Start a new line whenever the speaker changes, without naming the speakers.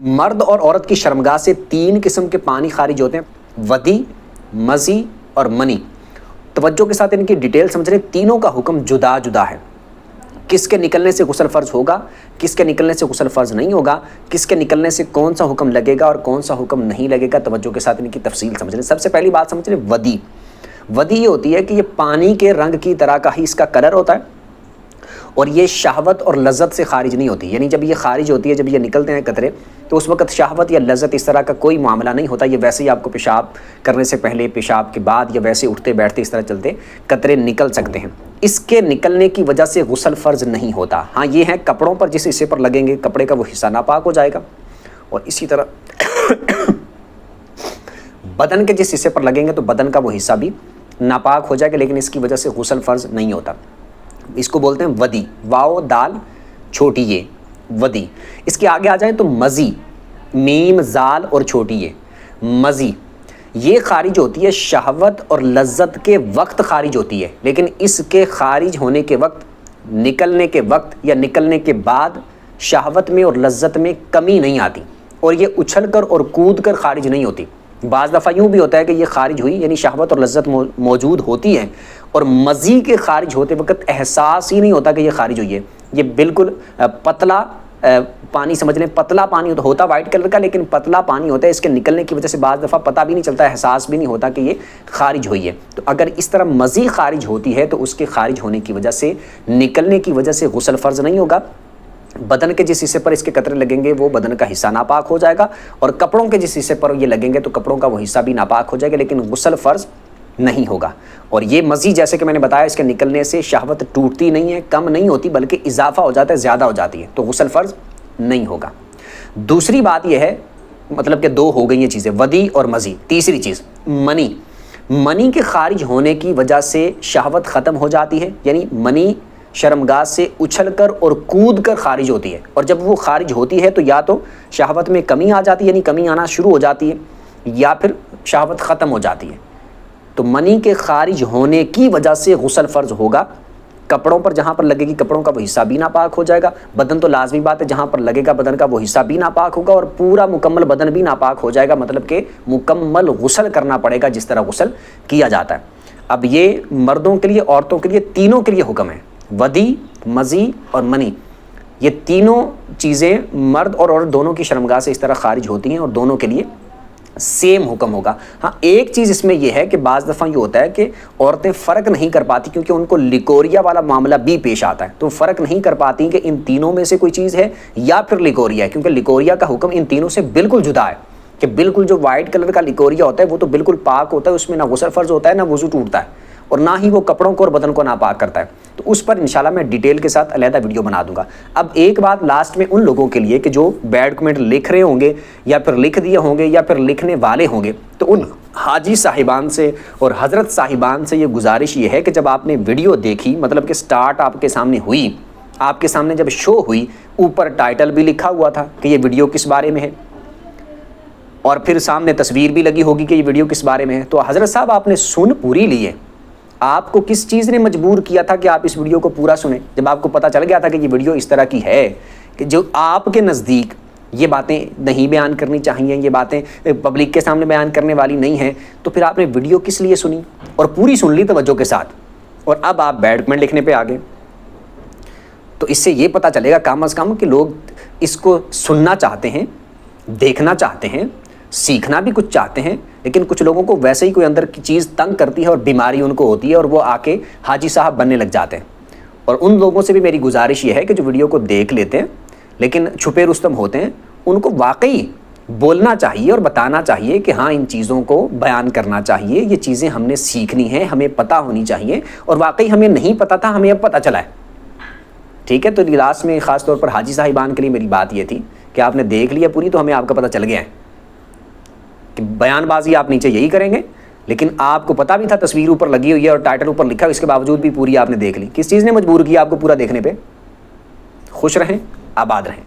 مرد اور عورت کی شرمگاہ سے 3 قسم کے پانی خارج ہوتے ہیں، ودی، مزی اور منی۔ توجہ کے ساتھ ان کی ڈیٹیل سمجھ رہے، تینوں کا حکم جدا جدا ہے۔ کس کے نکلنے سے غسل فرض ہوگا، کس کے نکلنے سے غسل فرض نہیں ہوگا، کس کے نکلنے سے کون سا حکم لگے گا اور کون سا حکم نہیں لگے گا، توجہ کے ساتھ ان کی تفصیل سمجھ رہے۔ سب سے پہلی بات سمجھ رہے ودی۔ ودی یہ ہوتی ہے کہ یہ پانی کے رنگ کی طرح کا ہی اس کا کلر ہوتا ہے اور یہ شہوت اور لذت سے خارج نہیں ہوتی، یعنی جب یہ خارج ہوتی ہے، جب یہ نکلتے ہیں قطرے، تو اس وقت شہوت یا لذت اس طرح کا کوئی معاملہ نہیں ہوتا۔ یہ ویسے ہی آپ کو پیشاب کرنے سے پہلے، پیشاب کے بعد یا ویسے اٹھتے بیٹھتے اس طرح چلتے قطرے نکل سکتے ہیں۔ اس کے نکلنے کی وجہ سے غسل فرض نہیں ہوتا۔ ہاں یہ ہے کپڑوں پر جس حصے پر لگیں گے کپڑے کا وہ حصہ ناپاک ہو جائے گا، اور اسی طرح بدن کے جس حصے پر لگیں گے تو بدن کا وہ حصہ بھی ناپاک ہو جائے گا، لیکن اس کی وجہ سے غسل فرض نہیں ہوتا۔ اس کو بولتے ہیں ودی، واو دال چھوٹی یہ ودی۔ اس کے آگے آ جائیں تو مزی، میم زال اور چھوٹی یہ مزی، یہ خارج ہوتی ہے شہوت اور لذت کے وقت خارج ہوتی ہے، لیکن اس کے خارج ہونے کے وقت، نکلنے کے وقت یا نکلنے کے بعد شہوت میں اور لذت میں کمی نہیں آتی، اور یہ اچھل کر اور کود کر خارج نہیں ہوتی۔ بعض دفعہ یوں بھی ہوتا ہے کہ یہ خارج ہوئی یعنی شہوت اور لذت موجود ہوتی ہے اور مزی کے خارج ہوتے وقت احساس ہی نہیں ہوتا کہ یہ خارج ہوئی ہے۔ یہ بالکل پتلا پانی سمجھ لیں، پتلا پانی ہوتا وائٹ کلر کا، لیکن پتلا پانی ہوتا ہے، اس کے نکلنے کی وجہ سے بعض دفعہ پتہ بھی نہیں چلتا، احساس بھی نہیں ہوتا کہ یہ خارج ہوئی ہے۔ تو اگر اس طرح مزی خارج ہوتی ہے تو اس کے خارج ہونے کی وجہ سے، نکلنے کی وجہ سے غسل فرض نہیں ہوگا۔ بدن کے جس حصے پر اس کے قطرے لگیں گے وہ بدن کا حصہ ناپاک ہو جائے گا، اور کپڑوں کے جس حصے پر یہ لگیں گے تو کپڑوں کا وہ حصہ بھی ناپاک ہو جائے گا، لیکن غسل فرض نہیں ہوگا۔ اور یہ مزی جیسے کہ میں نے بتایا اس کے نکلنے سے شہوت ٹوٹتی نہیں ہے، کم نہیں ہوتی، بلکہ اضافہ ہو جاتا ہے، زیادہ ہو جاتی ہے، تو غسل فرض نہیں ہوگا۔ دوسری بات یہ ہے، مطلب کہ 2 ہو گئی یہ چیزیں، ودی اور مزی۔ تیسری چیز منی۔ منی کے خارج ہونے کی وجہ سے شہوت ختم ہو جاتی ہے، یعنی منی شرمگاہ سے اچھل کر اور کود کر خارج ہوتی ہے، اور جب وہ خارج ہوتی ہے تو یا تو شہوت میں کمی آ جاتی ہے، یعنی کمی آنا شروع ہو جاتی ہے، یا پھر شہوت ختم ہو جاتی ہے۔ تو منی کے خارج ہونے کی وجہ سے غسل فرض ہوگا۔ کپڑوں پر جہاں پر لگے گی کپڑوں کا وہ حصہ بھی ناپاک ہو جائے گا، بدن تو لازمی بات ہے جہاں پر لگے گا بدن کا وہ حصہ بھی ناپاک ہوگا، اور پورا مکمل بدن بھی ناپاک ہو جائے گا، مطلب کہ مکمل غسل کرنا پڑے گا جس طرح غسل کیا جاتا ہے۔ اب یہ مردوں کے لیے، عورتوں کے لیے، تینوں کے لیے حکم ہے، ودی، مزی اور منی۔ یہ تینوں چیزیں مرد اور عورت دونوں کی شرمگاہ سے اس طرح خارج ہوتی ہیں، اور دونوں کے لیے سیم حکم ہوگا۔ ہاں ایک چیز اس میں یہ ہے کہ بعض دفعہ یہ ہوتا ہے کہ عورتیں فرق نہیں کر پاتی، کیونکہ ان کو لیکوریا والا معاملہ بھی پیش آتا ہے، تو فرق نہیں کر پاتی کہ ان تینوں میں سے کوئی چیز ہے یا پھر لیکوریا ہے، کیونکہ لیکوریا کا حکم ان تینوں سے بالکل جدا ہے، کہ بالکل جو وائٹ کلر کا لیکوریا ہوتا ہے وہ تو بالکل پاک ہوتا ہے، اس میں نہ غسل فرض ہوتا ہے، نہ وضو ٹوٹتا ہے، اور نہ ہی وہ کپڑوں کو اور بدن کو ناپاک کرتا ہے۔ تو اس پر انشاءاللہ میں ڈیٹیل کے ساتھ علیحدہ ویڈیو بنا دوں گا۔ اب ایک بات لاسٹ میں ان لوگوں کے لیے کہ جو بیڈ کمنٹ لکھ رہے ہوں گے یا پھر لکھ دیے ہوں گے یا پھر لکھنے والے ہوں گے، تو ان حاجی صاحبان سے اور حضرت صاحبان سے یہ گزارش یہ ہے کہ جب آپ نے ویڈیو دیکھی، مطلب کہ سٹارٹ آپ کے سامنے ہوئی، آپ کے سامنے جب شو ہوئی، اوپر ٹائٹل بھی لکھا ہوا تھا کہ یہ ویڈیو کس بارے میں ہے، اور پھر سامنے تصویر بھی لگی ہوگی کہ یہ ویڈیو کس بارے میں ہے، تو حضرت صاحب آپ نے سن پوری لی ہے۔ آپ کو کس چیز نے مجبور کیا تھا کہ آپ اس ویڈیو کو پورا سنیں؟ جب آپ کو پتہ چل گیا تھا کہ یہ ویڈیو اس طرح کی ہے کہ جو آپ کے نزدیک یہ باتیں نہیں بیان کرنی چاہیے، یہ باتیں پبلک کے سامنے بیان کرنے والی نہیں ہیں، تو پھر آپ نے ویڈیو کس لیے سنی اور پوری سن لی توجہ کے ساتھ، اور اب آپ بیڈ کمنٹ لکھنے پہ آ گئے؟ تو اس سے یہ پتہ چلے گا کم از کم کہ لوگ اس کو سننا چاہتے ہیں، دیکھنا چاہتے ہیں، سیکھنا بھی کچھ چاہتے ہیں، لیکن کچھ لوگوں کو ویسے ہی کوئی اندر کی چیز تنگ کرتی ہے اور بیماری ان کو ہوتی ہے، اور وہ آ کے حاجی صاحب بننے لگ جاتے ہیں۔ اور ان لوگوں سے بھی میری گزارش یہ ہے کہ جو ویڈیو کو دیکھ لیتے ہیں لیکن چھپے رستم ہوتے ہیں، ان کو واقعی بولنا چاہیے اور بتانا چاہیے کہ ہاں ان چیزوں کو بیان کرنا چاہیے، یہ چیزیں ہم نے سیکھنی ہیں، ہمیں پتہ ہونی چاہیے، اور واقعی ہمیں نہیں پتہ تھا، ہمیں اب پتہ چلا ہے۔ ٹھیک ہے، تو لاسٹ میں خاص طور پر حاجی صاحبان کے لیے میری بات یہ تھی کہ آپ نے دیکھ لیا پوری، تو ہمیں آپ کا پتہ چل گیا ہے کہ بیان بازی آپ نیچے یہی کریں گے، لیکن آپ کو پتہ بھی تھا، تصویر اوپر لگی ہوئی ہے اور ٹائٹل اوپر لکھا ہے، اس کے باوجود بھی پوری آپ نے دیکھ لی۔ کس چیز نے مجبور کیا آپ کو پورا دیکھنے پہ؟ خوش رہیں، آباد رہیں۔